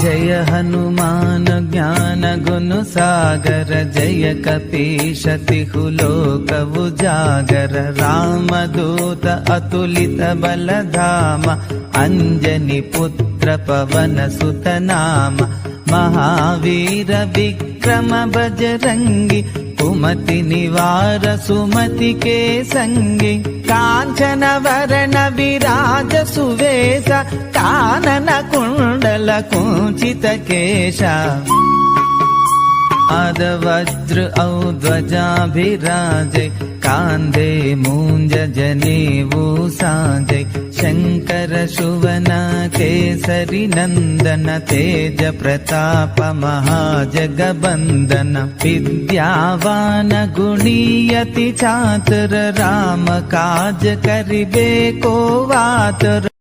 जय हनुमान ज्ञान गुण सागर, जय कपीश तिहु लोक उजागर। रामदूत अतुलित बल धाम, अंजनी पुत्र पवन सुत नाम। महावीर विक्रम बजरंगी, कुमति निवार सुमति के संगी। कांचन वरण विराज सुवेश, कानन कुंडल कुंचित केशा। आदवज्र औध्वजा विराजे, कांधे मूंज जनेऊ साजे। शंकर सुवन केसरी नंदन, तेज प्रताप महाजगबंदन। विद्यावान गुणीयति चातुर, राम काज करिबे को वातुर।